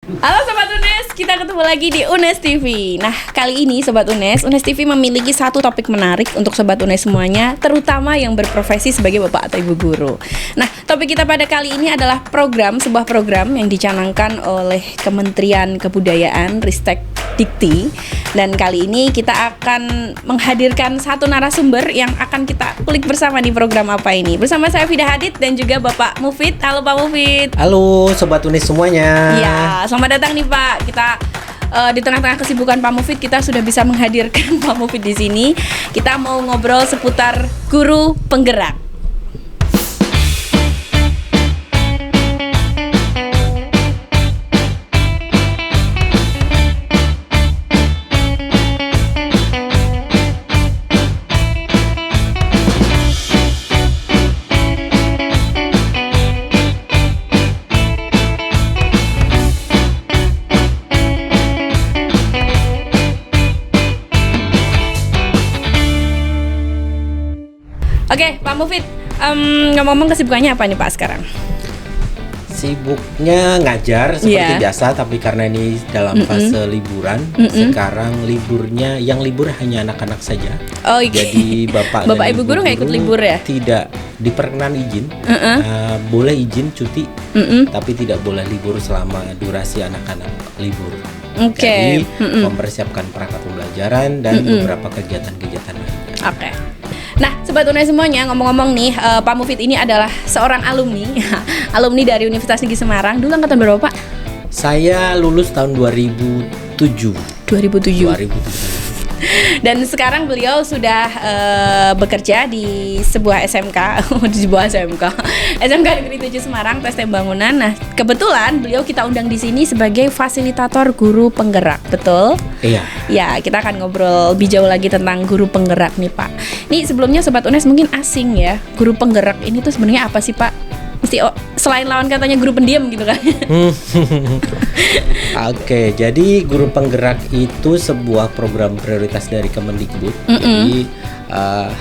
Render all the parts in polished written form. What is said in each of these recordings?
Halo Sobat UNES, kita ketemu lagi di UNES TV. Nah, kali ini Sobat UNES TV memiliki satu topik menarik untuk Sobat UNES semuanya, terutama yang berprofesi sebagai bapak atau ibu guru. Nah, topik kita pada kali ini adalah sebuah program yang dicanangkan oleh Kementerian Kebudayaan Ristek Dikti. Dan kali ini kita akan menghadirkan satu narasumber yang akan kita kulik bersama di program apa ini. Bersama saya Fida Hadid dan juga Bapak Mufid. Halo Pak Mufid. Halo Sobat UNES semuanya. Ya, selamat datang nih Pak. Kita di tengah-tengah kesibukan Pak Mufid, kita sudah bisa menghadirkan Pak Mufid di sini. Kita mau ngobrol seputar guru penggerak. Oke, Pak Mufid, ngomong-ngomong kesibukannya apa nih Pak sekarang? Sibuknya ngajar seperti biasa, tapi karena ini dalam fase liburan, sekarang yang libur hanya anak-anak saja. Oh, okay. Jadi bapak ibu guru nggak ikut libur ya? Tidak diperkenan izin, boleh izin cuti, tapi tidak boleh libur selama durasi anak-anak libur. Oke. Jadi mempersiapkan perangkat pembelajaran dan beberapa kegiatan-kegiatan lainnya. Oke. Nah, Sobat UNES semuanya, ngomong-ngomong nih, Pak Mufid ini adalah seorang alumni dari Universitas Negeri Semarang. Dulu angkatan berapa, Pak? Saya lulus tahun 2007. 2007. Dan sekarang beliau sudah bekerja di sebuah SMK, SMK Negeri 7 Semarang, TST Bangunan. Nah, kebetulan beliau kita undang di sini sebagai fasilitator guru penggerak, betul? Iya. Ya, kita akan ngobrol lebih jauh lagi tentang guru penggerak nih, Pak. Nih, sebelumnya Sobat UNES mungkin asing ya, guru penggerak ini tuh sebenarnya apa sih, Pak? Mesti selain lawan katanya guru pendiam gitu kan? Oke, jadi guru penggerak itu sebuah program prioritas dari Kemendikbud. Jadi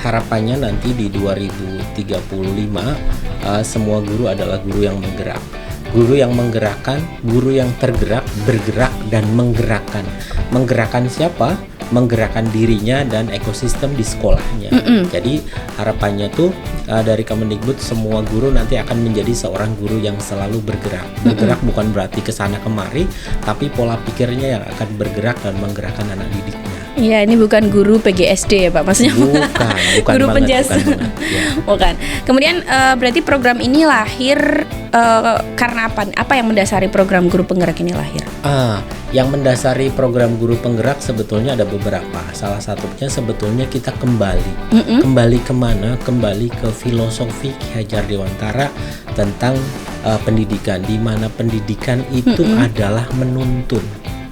harapannya nanti di 2035 semua guru adalah guru yang menggerak. Guru yang menggerakkan, guru yang tergerak, bergerak, dan menggerakkan. Menggerakkan siapa? Menggerakkan dirinya dan ekosistem di sekolahnya. Jadi harapannya tuh dari Kemendikbud semua guru nanti akan menjadi seorang guru yang selalu bergerak. Bergerak bukan berarti kesana kemari, tapi pola pikirnya yang akan bergerak dan menggerakkan anak didiknya. Iya, ini bukan guru PGSD ya Pak, maksudnya bukan guru banget, penjasa. Bukan. Kemudian berarti program ini lahir karena apa? Apa yang mendasari program guru penggerak ini lahir? Yang mendasari program guru penggerak sebetulnya ada beberapa. Salah satunya sebetulnya kita kembali kemana? Kembali ke filosofi Ki Hajar Dewantara tentang pendidikan, di mana pendidikan itu adalah menuntun.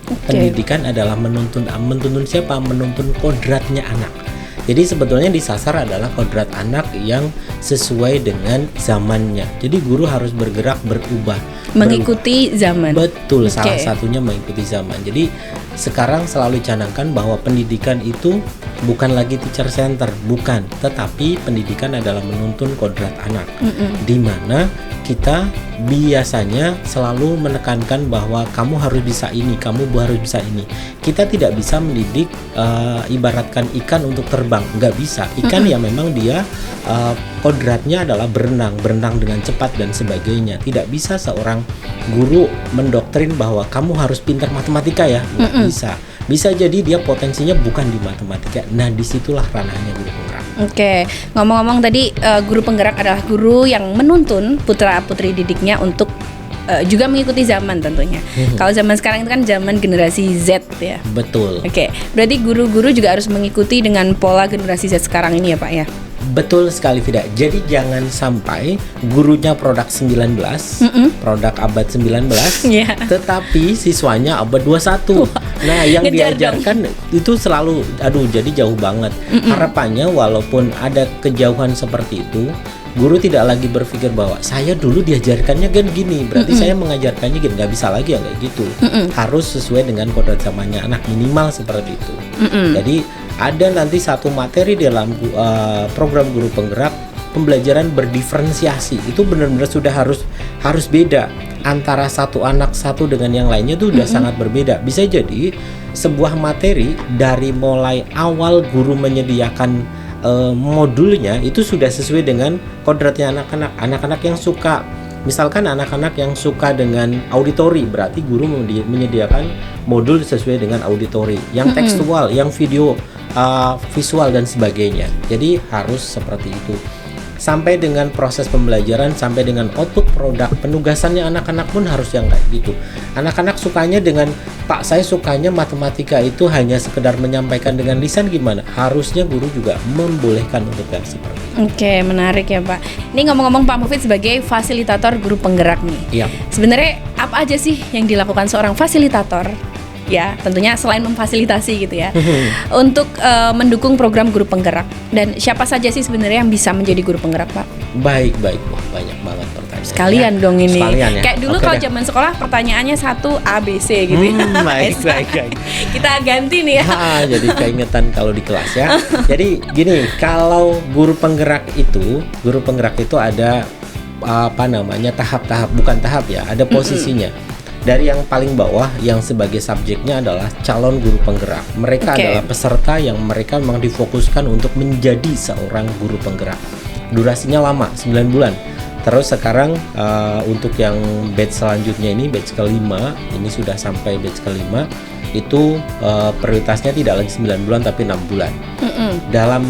Pendidikan adalah menuntun siapa? Menuntun kodratnya anak. Jadi sebetulnya disasar adalah kodrat anak yang sesuai dengan zamannya. Jadi guru harus bergerak, berubah, mengikuti zaman. Betul, salah satunya mengikuti zaman. Jadi sekarang selalu dicanangkan bahwa pendidikan itu bukan lagi teacher center, bukan, tetapi pendidikan adalah menuntun kodrat anak. Di mana kita biasanya selalu menekankan bahwa kamu harus bisa ini, kamu harus bisa ini. Kita tidak bisa mendidik ibaratkan ikan untuk terbang, nggak bisa. Ikan ya memang dia kodratnya adalah berenang dengan cepat dan sebagainya. Tidak bisa seorang guru mendoktrin bahwa kamu harus pintar matematika ya, nggak bisa. Bisa jadi dia potensinya bukan di matematika. Nah, disitulah ranahnya guru penggerak. Oke, ngomong-ngomong tadi guru penggerak adalah guru yang menuntun putra-putri didiknya untuk juga mengikuti zaman tentunya. Kalau zaman sekarang itu kan zaman generasi Z ya. Betul. Oke, berarti guru-guru juga harus mengikuti dengan pola generasi Z sekarang ini ya Pak ya? Betul sekali Vida. Jadi jangan sampai gurunya produk 19, produk abad 19, tetapi siswanya abad 21. Nah, yang diajarkan itu selalu jadi jauh banget. Harapannya walaupun ada kejauhan seperti itu, guru tidak lagi berpikir bahwa saya dulu diajarkannya kan gini, berarti saya mengajarkannya gini. Nggak bisa lagi ya kayak gitu. Harus sesuai dengan kodrat zamannya anak, minimal seperti itu. Jadi ada nanti satu materi dalam program guru penggerak, pembelajaran berdiferensiasi. Itu benar-benar sudah harus beda. antara satu anak satu dengan yang lainnya itu udah sangat berbeda. Bisa jadi sebuah materi dari mulai awal guru menyediakan modulnya itu sudah sesuai dengan kodratnya anak-anak. Anak-anak yang suka, misalkan anak-anak yang suka dengan auditori, berarti guru menyediakan modul sesuai dengan auditori. Yang tekstual, yang video, visual dan sebagainya. Jadi harus seperti itu. Sampai dengan proses pembelajaran, sampai dengan output produk, penugasannya anak-anak pun harus yang kayak gitu. Anak-anak sukanya dengan, Pak, saya sukanya matematika itu hanya sekedar menyampaikan dengan lisan, gimana? Harusnya guru juga membolehkan untuk yang seperti itu. Oke, menarik ya Pak. Ini ngomong-ngomong Pak Mufid sebagai fasilitator guru penggerak nih. Iya. Sebenarnya apa aja sih yang dilakukan seorang fasilitator? Ya, tentunya selain memfasilitasi gitu ya, untuk mendukung program guru penggerak. Dan siapa saja sih sebenarnya yang bisa menjadi guru penggerak, Pak? Baik. Wah, banyak banget pertanyaan. Sekalian dong ini. Sekalian ya. Kayak dulu kalau zaman sekolah pertanyaannya 1 A B C gitu ya. Baik. Kita ganti nih ya. Jadi keingetan kalau di kelas ya. Jadi gini, kalau guru penggerak itu ada tahap-tahap, bukan tahap ya, ada posisinya. Dari yang paling bawah yang sebagai subjeknya adalah calon guru penggerak. Mereka adalah peserta yang mereka memang difokuskan untuk menjadi seorang guru penggerak. Durasinya lama, 9 bulan. Terus sekarang untuk yang batch selanjutnya ini, batch kelima, ini sudah sampai batch kelima, itu prioritasnya tidak lagi 9 bulan tapi 6 bulan. Dalam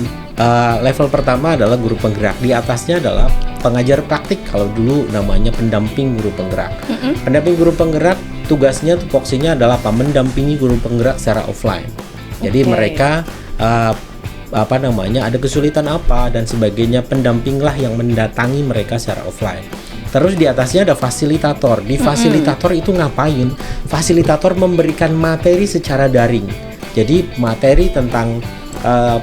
level pertama adalah guru penggerak, di atasnya adalah pengajar praktik, kalau dulu namanya pendamping guru penggerak. Pendamping guru penggerak tugasnya, tupoksinya adalah mendampingi guru penggerak secara offline. Jadi mereka ada kesulitan apa dan sebagainya, pendampinglah yang mendatangi mereka secara offline. Terus di atasnya ada fasilitator. Di fasilitator itu ngapain? Fasilitator memberikan materi secara daring. Jadi materi tentang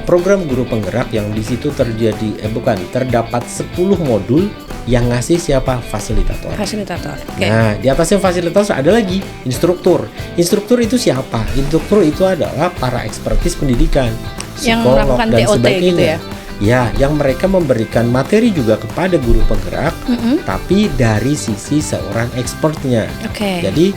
program guru penggerak yang di situ terdapat 10 modul yang ngasih siapa? Fasilitator. Okay. Nah, di atasnya fasilitator ada lagi instruktur. Instruktur itu siapa? Instruktur itu adalah para ekspertis pendidikan, yang psikolog dan TOT sebagainya. gitu ya? Ya, yang mereka memberikan materi juga kepada guru penggerak, tapi dari sisi seorang expertnya. Jadi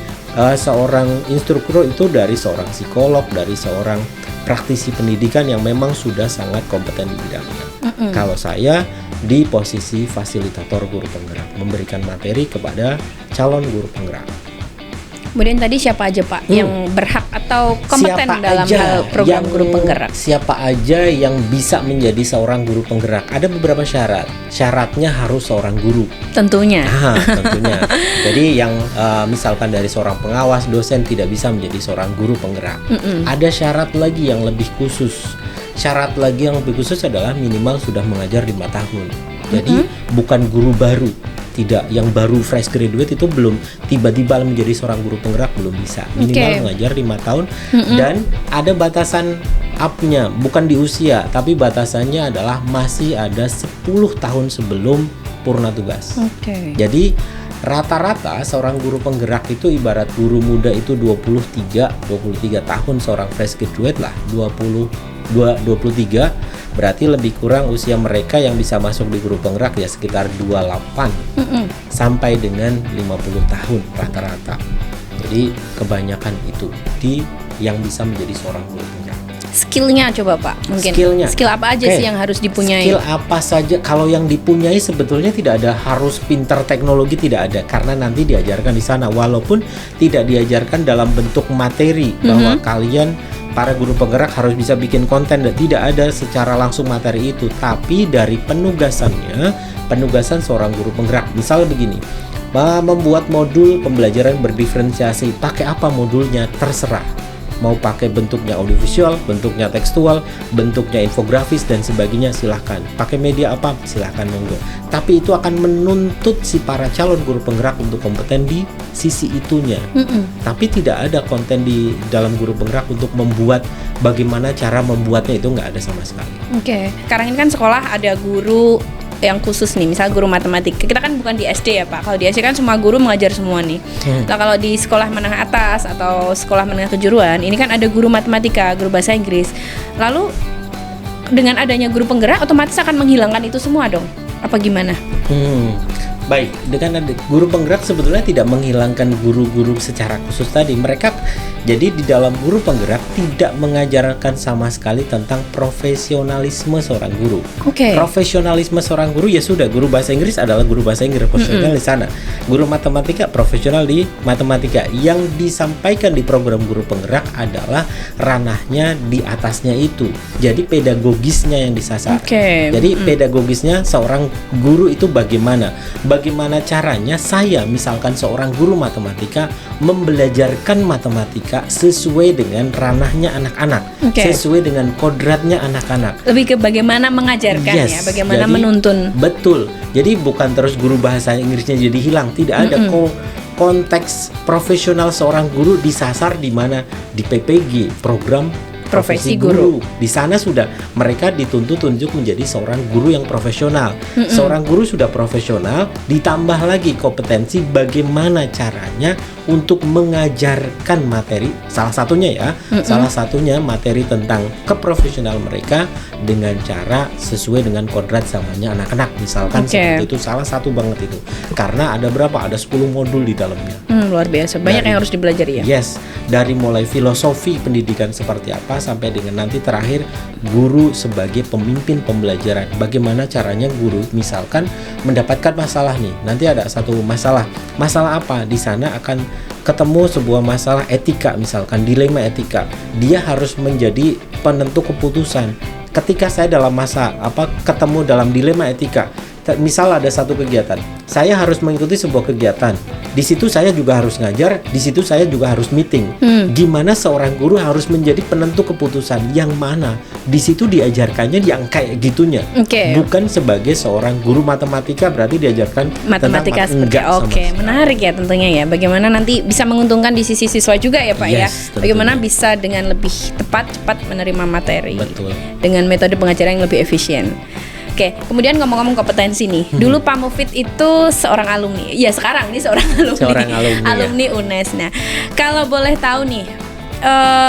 seorang instruktur itu dari seorang psikolog, dari seorang praktisi pendidikan yang memang sudah sangat kompeten di bidangnya. Kalau saya di posisi fasilitator guru penggerak, memberikan materi kepada calon guru penggerak. Kemudian tadi siapa aja Pak yang berhak atau kompeten dalam hal program guru penggerak? Siapa aja yang bisa menjadi seorang guru penggerak? Ada beberapa syarat. Syaratnya harus seorang guru. Tentunya. Tentunya. Jadi yang misalkan dari seorang pengawas, dosen tidak bisa menjadi seorang guru penggerak. Ada syarat lagi yang lebih khusus. Syarat lagi yang lebih khusus adalah minimal sudah mengajar 5 tahun. Jadi bukan guru baru. Tidak, yang baru fresh graduate itu belum tiba-tiba menjadi seorang guru penggerak, belum bisa. Minimal mengajar 5 tahun. Dan ada batasan up-nya, bukan di usia, tapi batasannya adalah masih ada 10 tahun sebelum purna tugas. Jadi rata-rata seorang guru penggerak itu ibarat guru muda itu 23 tahun, seorang fresh graduate lah 23, berarti lebih kurang usia mereka yang bisa masuk di guru penggerak ya sekitar 28 sampai dengan 50 tahun rata-rata. Jadi kebanyakan itu yang bisa menjadi seorang guru penggerak. Skillnya coba Pak, mungkin skill apa aja sih yang harus dipunyai? Skill apa saja, kalau yang dipunyai sebetulnya tidak ada harus pintar teknologi, tidak ada, karena nanti diajarkan di sana, walaupun tidak diajarkan dalam bentuk materi bahwa kalian para guru penggerak harus bisa bikin konten, dan tidak ada secara langsung materi itu, tapi dari penugasan seorang guru penggerak. Misal begini, membuat modul pembelajaran berdiferensiasi, pakai apa modulnya terserah. Mau pakai bentuknya audiovisual, bentuknya tekstual, bentuknya infografis dan sebagainya, silahkan. Pakai media apa, silahkan, monggo. Tapi itu akan menuntut si para calon guru penggerak untuk kompeten di sisi itunya. Tapi tidak ada konten di dalam guru penggerak untuk membuat bagaimana cara membuatnya, itu nggak ada sama sekali. Sekarang ini kan sekolah ada guru yang khusus nih, misal guru matematika. Kita kan bukan di SD ya Pak. Kalau di SD kan semua guru mengajar semua nih. Nah kalau di sekolah menengah atas atau sekolah menengah kejuruan, ini kan ada guru matematika, guru bahasa Inggris. Lalu dengan adanya guru penggerak otomatis akan menghilangkan itu semua dong? Apa gimana? Baik, dengan ada guru penggerak sebetulnya tidak menghilangkan guru-guru secara khusus tadi. Mereka jadi di dalam guru penggerak tidak mengajarkan sama sekali tentang profesionalisme seorang guru. Oke. Profesionalisme seorang guru ya sudah, guru bahasa Inggris adalah guru bahasa Inggris profesional di sana. Guru matematika profesional di matematika. Yang disampaikan di program guru penggerak adalah ranahnya di atasnya itu. Jadi pedagogisnya yang disasar. Oke. Jadi pedagogisnya seorang guru itu bagaimana caranya saya misalkan seorang guru matematika membelajarkan matematika sesuai dengan ranahnya anak-anak, Oke. sesuai dengan kodratnya anak-anak. Lebih ke bagaimana mengajarkan ya, bagaimana jadi, menuntun. Betul. Jadi bukan terus guru bahasa Inggrisnya jadi hilang, tidak ada konteks profesional seorang guru disasar di mana di PPG, program profesi guru. Di sana sudah mereka dituntut untuk menjadi seorang guru yang profesional. Seorang guru sudah profesional, ditambah lagi kompetensi bagaimana caranya untuk mengajarkan materi. Salah satunya materi tentang keprofesional mereka dengan cara sesuai dengan kodrat zamannya anak-anak. Misalkan seperti itu, salah satu banget itu. Karena ada berapa? Ada 10 modul di dalamnya. Luar biasa, banyak yang harus dipelajari ya. Yes, dari mulai filosofi pendidikan seperti apa sampai dengan nanti terakhir guru sebagai pemimpin pembelajaran. Bagaimana caranya guru misalkan mendapatkan masalah nih. Nanti ada satu masalah. Masalah apa? Di sana akan ketemu sebuah masalah etika, misalkan dilema etika. Dia harus menjadi penentu keputusan. Ketika saya dalam ketemu dalam dilema etika, misal ada satu kegiatan, saya harus mengikuti sebuah kegiatan. Di situ saya juga harus ngajar, di situ saya juga harus meeting. Gimana seorang guru harus menjadi penentu keputusan yang mana? Di situ diajarkannya yang kayak gitunya. Bukan sebagai seorang guru matematika berarti diajarkan matematika seperti menarik ya tentunya ya. Bagaimana nanti bisa menguntungkan di sisi siswa juga ya Pak ya. Bagaimana bisa dengan lebih cepat menerima materi. Betul. Dengan metode pengajaran yang lebih efisien. Oke, kemudian ngomong-ngomong kompetensi nih. Dulu Pak Mufid itu seorang alumni. Ya, sekarang nih seorang alumni. Alumni UNES. Nah, kalau boleh tahu nih,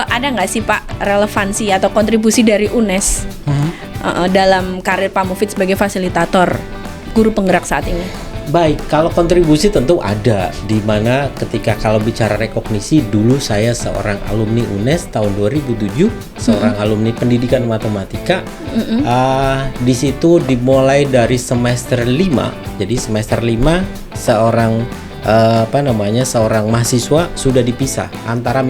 ada nggak sih Pak relevansi atau kontribusi dari UNES dalam karir Pak Mufid sebagai fasilitator guru penggerak saat ini? Baik, kalau kontribusi tentu ada. Di mana ketika kalau bicara rekognisi, dulu saya seorang alumni UNES tahun 2007, seorang alumni pendidikan matematika. Di situ dimulai dari semester 5. Jadi semester 5 seorang mahasiswa sudah dipisah antara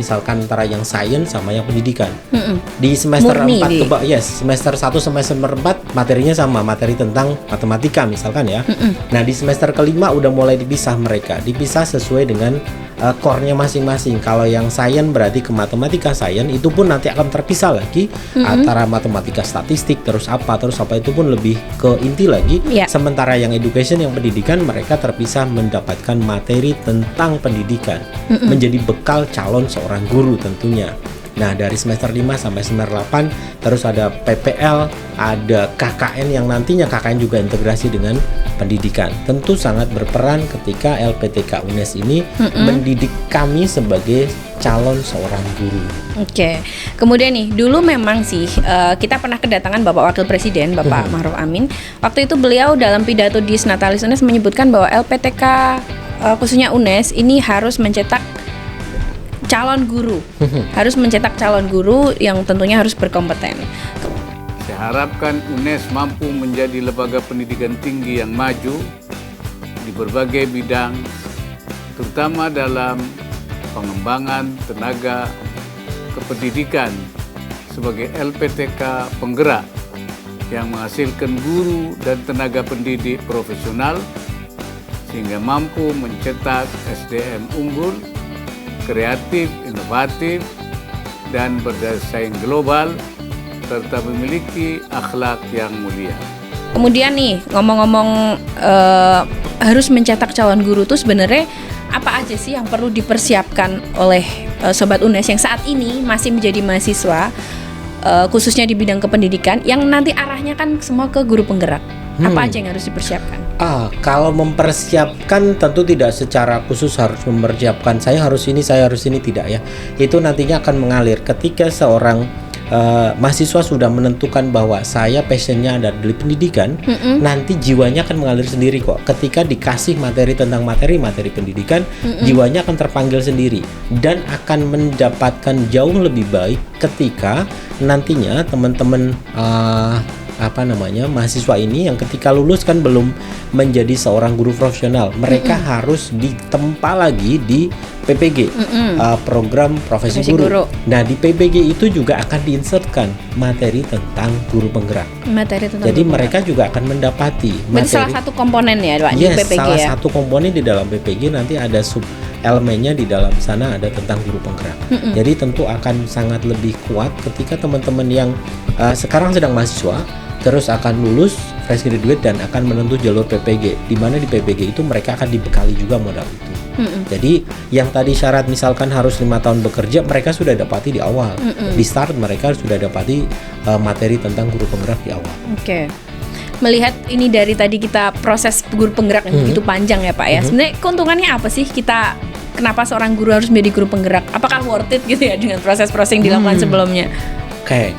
yang sains sama yang pendidikan. Di semester 4 semester 1 semester 4 materinya sama, materi tentang matematika misalkan ya. Nah, di semester kelima udah mulai dipisah sesuai dengan core-nya masing-masing. Kalau yang sains berarti ke matematika sains, itu pun nanti akan terpisah lagi antara matematika statistik terus apa itu pun lebih ke inti lagi. Sementara yang education, yang pendidikan, mereka terpisah mendapatkan materi tentang pendidikan, menjadi bekal calon seorang guru tentunya. Nah, dari semester 5 sampai semester 8 terus ada PPL, ada KKN yang nantinya KKN juga integrasi dengan pendidikan. Tentu sangat berperan ketika LPTK UNES ini mendidik kami sebagai calon seorang guru. Kemudian nih, dulu memang sih kita pernah kedatangan Bapak Wakil Presiden, Bapak Ma'ruf Amin. Waktu itu beliau dalam pidato di Natalis UNES menyebutkan bahwa LPTK khususnya UNES ini harus mencetak calon guru, yang tentunya harus berkompeten. Saya harapkan UNES mampu menjadi lembaga pendidikan tinggi yang maju di berbagai bidang, terutama dalam pengembangan tenaga kependidikan sebagai LPTK penggerak yang menghasilkan guru dan tenaga pendidik profesional sehingga mampu mencetak SDM unggul, kreatif, inovatif, dan bersaing global, serta memiliki akhlak yang mulia. Kemudian nih, ngomong-ngomong harus mencetak calon guru tuh sebenarnya apa aja sih yang perlu dipersiapkan oleh Sobat UNES yang saat ini masih menjadi mahasiswa, khususnya di bidang kependidikan, yang nanti arahnya kan semua ke guru penggerak. Apa aja yang harus dipersiapkan? Kalau mempersiapkan tentu tidak secara khusus harus mempersiapkan saya harus ini, tidak ya. Itu nantinya akan mengalir ketika seorang mahasiswa sudah menentukan bahwa saya passionnya ada di pendidikan, nanti jiwanya akan mengalir sendiri kok. Ketika dikasih materi tentang materi pendidikan, jiwanya akan terpanggil sendiri dan akan mendapatkan jauh lebih baik ketika nantinya teman-teman mahasiswa ini yang ketika lulus kan belum menjadi seorang guru profesional, mereka harus ditempa lagi di PPG, program profesi guru. Nah, di PPG itu juga akan diinsertkan materi tentang guru penggerak. Jadi mereka juga akan mendapati materi. Salah satu komponen ya, Pak, di PPG salah ya. satu komponen di dalam PPG, nanti ada sub elemennya di dalam sana ada tentang guru penggerak. Jadi tentu akan sangat lebih kuat ketika teman-teman yang sekarang sedang mahasiswa terus akan lulus fresh graduate dan akan menempuh jalur PPG, di mana di PPG itu mereka akan dibekali juga modal itu. Jadi yang tadi syarat misalkan harus 5 tahun bekerja, mereka sudah dapati di awal. Di start mereka sudah dapati materi tentang guru penggerak di awal. Oke. Melihat ini dari tadi kita proses guru penggerak yang begitu panjang ya Pak ya. Sebenarnya keuntungannya apa sih kenapa seorang guru harus menjadi guru penggerak? Apakah worth it gitu ya dengan proses-proses yang dilakukan sebelumnya? Oke.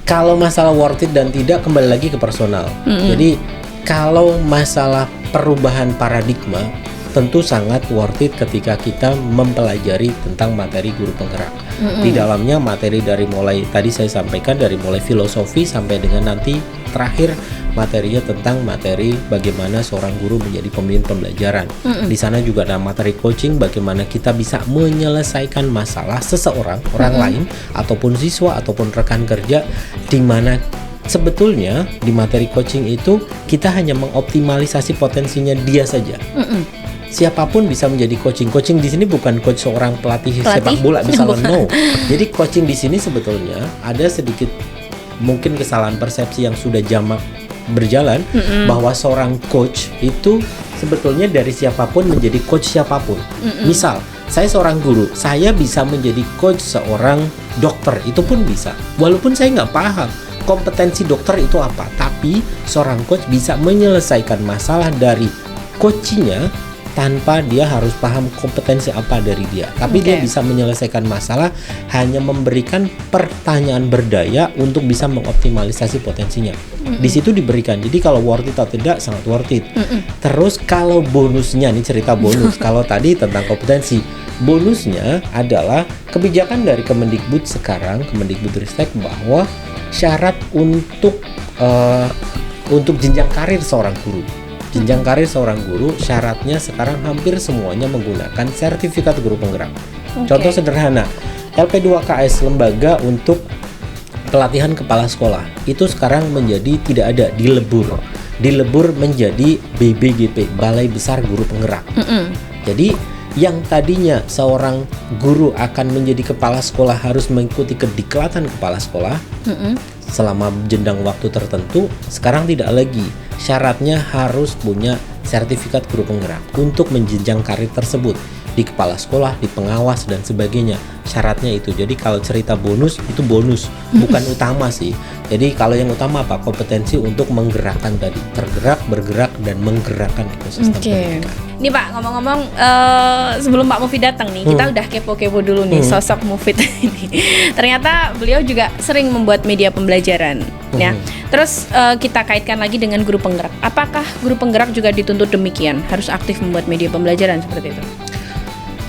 Kalau masalah worth it dan tidak kembali lagi ke personal. Jadi kalau masalah perubahan paradigma tentu sangat worth it ketika kita mempelajari tentang materi guru penggerak. Di dalamnya materi dari mulai tadi saya sampaikan dari mulai filosofi sampai dengan nanti terakhir materinya tentang materi bagaimana seorang guru menjadi pemimpin pembelajaran. Di sana juga ada materi coaching, bagaimana kita bisa menyelesaikan masalah seseorang, orang lain ataupun siswa ataupun rekan kerja, di mana sebetulnya di materi coaching itu kita hanya mengoptimalisasi potensinya dia saja. Siapapun bisa menjadi coaching. Coaching di sini bukan coach seorang pelatih sepak bola misalnya, no. Jadi coaching di sini sebetulnya ada sedikit mungkin kesalahan persepsi yang sudah jamak berjalan, bahwa seorang coach itu sebetulnya dari siapapun menjadi coach siapapun. Misal saya seorang guru, saya bisa menjadi coach seorang dokter, itu pun bisa. Walaupun saya nggak paham kompetensi dokter itu apa, tapi seorang coach bisa menyelesaikan masalah dari coachnya tanpa dia harus paham kompetensi apa dari dia. Tapi dia bisa menyelesaikan masalah, hanya memberikan pertanyaan berdaya untuk bisa mengoptimalisasi potensinya. Di situ diberikan. Jadi kalau worth it atau tidak, sangat worth it. Terus kalau bonusnya, nih cerita bonus. Kalau tadi tentang kompetensi, bonusnya adalah kebijakan dari Kemendikbud sekarang, Kemendikbudristek, bahwa syarat untuk jenjang karir seorang guru. Jenjang karir seorang guru syaratnya sekarang hampir semuanya menggunakan sertifikat guru penggerak. Contoh sederhana, LP2KS, lembaga untuk pelatihan kepala sekolah, itu sekarang menjadi tidak ada, dilebur menjadi BBGP, Balai Besar Guru Penggerak. Jadi yang tadinya seorang guru akan menjadi kepala sekolah harus mengikuti kediklatan kepala sekolah selama jenjang waktu tertentu, sekarang tidak lagi. Syaratnya harus punya sertifikat guru penggerak untuk menjenjang karir tersebut di kepala sekolah, di pengawas dan sebagainya. Syaratnya itu. Jadi kalau cerita bonus, itu bonus, bukan utama sih. Jadi kalau yang utama apa? Kompetensi untuk menggerakkan tadi, tergerak, bergerak dan menggerakkan ekosistem pendidikan. Nih Pak, ngomong-ngomong, sebelum Pak Mufid datang nih, kita udah kepo-kepo dulu nih sosok Mufid ini. Ternyata beliau juga sering membuat media pembelajaran, ya. Terus kita kaitkan lagi dengan guru penggerak. Apakah guru penggerak juga dituntut demikian? Harus aktif membuat media pembelajaran seperti itu?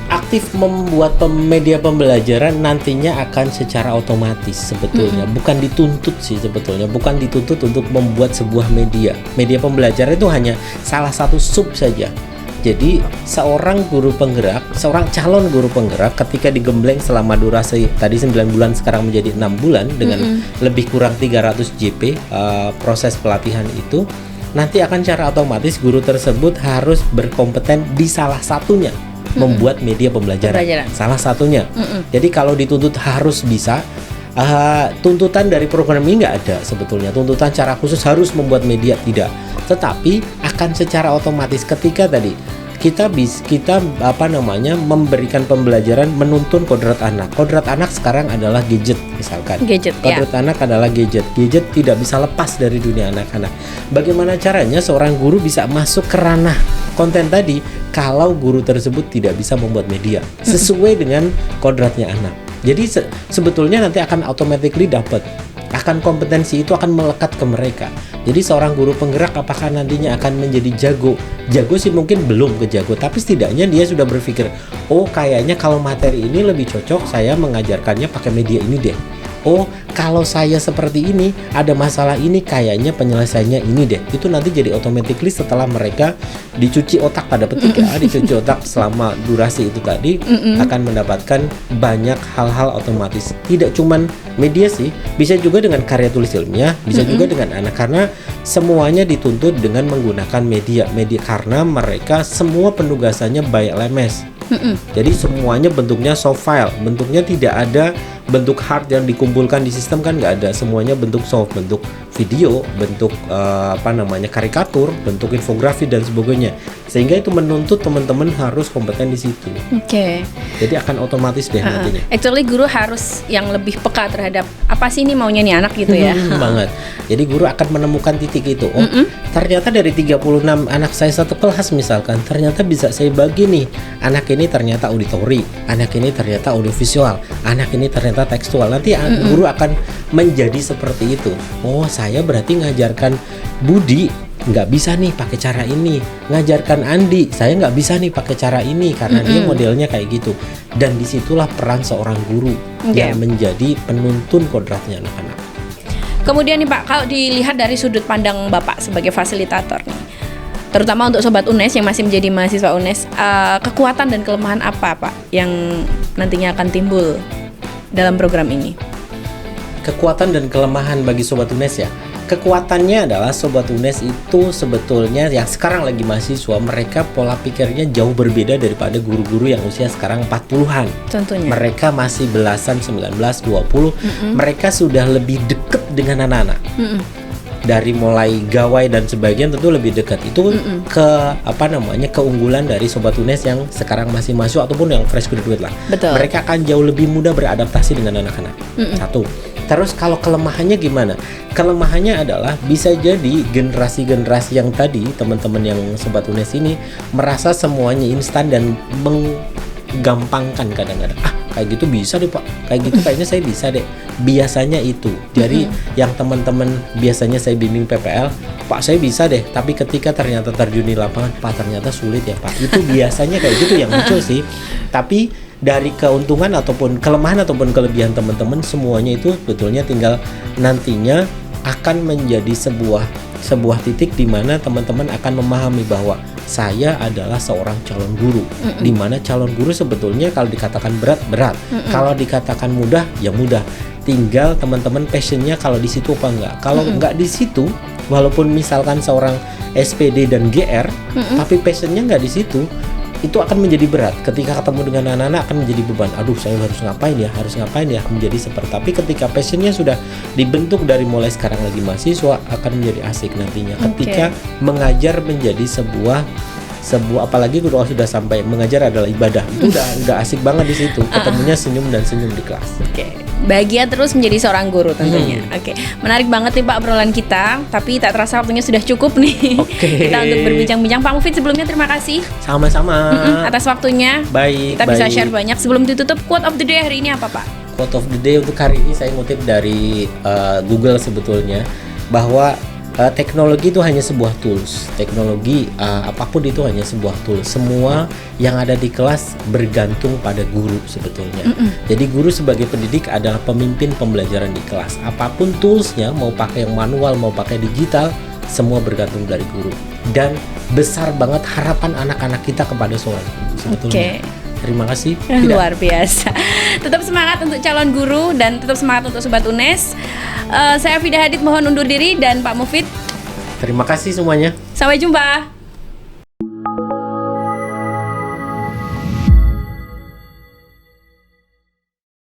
Aktif membuat media pembelajaran nantinya akan secara otomatis sebetulnya, bukan dituntut sih sebetulnya, bukan dituntut untuk membuat sebuah media. Media pembelajaran itu hanya salah satu sub saja. Jadi seorang guru penggerak, seorang calon guru penggerak ketika digembleng selama durasi tadi 9 bulan sekarang menjadi 6 bulan dengan lebih kurang 300 JP proses pelatihan itu, nanti akan secara otomatis guru tersebut harus berkompeten di salah satunya. Membuat media pembelajaran. Salah satunya. Jadi kalau dituntut harus bisa, tuntutan dari program ini nggak ada sebetulnya. Tuntutan secara khusus harus membuat media, tidak. Tetapi akan secara otomatis ketika tadi kita memberikan pembelajaran menuntun kodrat anak. Kodrat anak sekarang adalah gadget misalkan. Kodrat anak adalah gadget. Gadget tidak bisa lepas dari dunia anak-anak. Bagaimana caranya seorang guru bisa masuk ke ranah konten tadi kalau guru tersebut tidak bisa membuat media sesuai dengan kodratnya anak. Jadi sebetulnya nanti akan automatically dapat, akan kompetensi itu akan melekat ke mereka. Jadi seorang guru penggerak apakah nantinya akan menjadi jago? Jago sih mungkin belum ke jago, tapi setidaknya dia sudah berpikir, oh kayaknya kalau materi ini lebih cocok saya mengajarkannya pakai media ini deh. Oh kalau saya seperti ini, ada masalah ini, kayaknya penyelesaiannya ini deh. Itu nanti jadi automatically setelah mereka dicuci otak pada petik ya, dicuci otak selama durasi itu tadi, akan mendapatkan banyak hal-hal otomatis. Tidak cuman media sih, bisa juga dengan karya tulis ilmiah, bisa juga dengan anak, karena semuanya dituntut dengan menggunakan media karena mereka semua penugasannya by LMS. Jadi semuanya bentuknya soft file, bentuknya tidak ada bentuk hard yang dikumpulkan di sistem, kan nggak ada, semuanya bentuk soft, bentuk video, bentuk karikatur, bentuk infografi dan sebagainya, sehingga itu menuntut teman-teman harus kompeten di situ. Oke. Jadi akan otomatis deh nantinya. Actually guru harus yang lebih peka terhadap apa sih ini maunya nih anak gitu ya. Banget. Jadi guru akan menemukan titik itu. Oh, ternyata dari 36 anak saya satu kelas misalkan, ternyata bisa saya bagi nih. Anak ini ternyata auditori, anak ini ternyata audiovisual, anak ini ternyata tekstual. Nanti guru akan menjadi seperti itu. Oh, saya berarti ngajarkan Budi nggak bisa nih pakai cara ini, ngajarkan Andi saya nggak bisa nih pakai cara ini karena dia modelnya kayak gitu. Dan disitulah peran seorang guru yang menjadi penuntun kodratnya anak-anak. Kemudian nih Pak, kalau dilihat dari sudut pandang Bapak sebagai fasilitator nih, terutama untuk Sobat UNES yang masih menjadi mahasiswa UNES, kekuatan dan kelemahan apa Pak yang nantinya akan timbul dalam program ini? Kekuatan dan kelemahan bagi Sobat UNES ya. Kekuatannya adalah Sobat UNES itu sebetulnya yang sekarang lagi mahasiswa, mereka pola pikirnya jauh berbeda daripada guru-guru yang usia sekarang 40-an. Tentunya. Mereka masih belasan, 19, 20. Mereka sudah lebih dekat dengan anak-anak. Dari mulai gawai dan sebagainya tentu lebih dekat. Itu keunggulan dari Sobat UNES yang sekarang masih mahasiswa ataupun yang fresh graduate lah. Betul. Mereka akan jauh lebih mudah beradaptasi dengan anak-anak. Satu. Terus kalau kelemahannya gimana? Kelemahannya adalah bisa jadi generasi-generasi yang tadi, teman-teman yang Sobat UNES ini merasa semuanya instan dan menggampangkan kadang-kadang. Kayak gitu bisa deh Pak, kayak gitu kayaknya saya bisa deh. Biasanya itu. Jadi yang teman-teman biasanya saya bimbing PPL, Pak saya bisa deh, tapi ketika ternyata terjun di lapangan, Pak ternyata sulit ya Pak. Itu biasanya kayak gitu yang muncul sih. Tapi dari keuntungan ataupun kelemahan ataupun kelebihan teman-teman, semuanya itu sebetulnya tinggal nantinya akan menjadi sebuah titik di mana teman-teman akan memahami bahwa saya adalah seorang calon guru. Di mana calon guru sebetulnya kalau dikatakan berat, kalau dikatakan mudah ya mudah. Tinggal teman-teman passionnya kalau di situ apa enggak. Kalau enggak di situ, walaupun misalkan seorang SPD dan GR, tapi passionnya enggak di situ, itu akan menjadi berat. Ketika ketemu dengan anak-anak akan menjadi beban. Aduh, saya harus ngapain ya, menjadi seperti. Tapi ketika passionnya sudah dibentuk dari mulai sekarang lagi mahasiswa, akan menjadi asik nantinya. Ketika mengajar menjadi sebuah apalagi kalau sudah sampai mengajar adalah ibadah, itu udah asik banget di situ. Ketemunya senyum dan senyum di kelas. Bahagia terus menjadi seorang guru tentunya. Menarik banget nih Pak obrolan kita, tapi tak terasa waktunya sudah cukup nih. Kita untuk berbincang-bincang. Pak Mufid sebelumnya terima kasih. Sama-sama. Atas waktunya. Baik. Kita bisa share banyak. Sebelum ditutup, quote of the day hari ini apa Pak? Quote of the day untuk hari ini saya ngutip dari Google sebetulnya, bahwa teknologi itu hanya sebuah tools. Teknologi apapun itu hanya sebuah tools. Semua yang ada di kelas bergantung pada guru sebetulnya. Jadi guru sebagai pendidik adalah pemimpin pembelajaran di kelas. Apapun toolsnya, mau pakai yang manual, mau pakai digital, semua bergantung dari guru. Dan besar banget harapan anak-anak kita kepada seorang guru sebetulnya. Terima kasih. Luar biasa. Tetap semangat untuk calon guru dan tetap semangat untuk Sobat UNES. Saya Fida Hadid mohon undur diri dan Pak Mufid. Terima kasih semuanya. Sampai jumpa.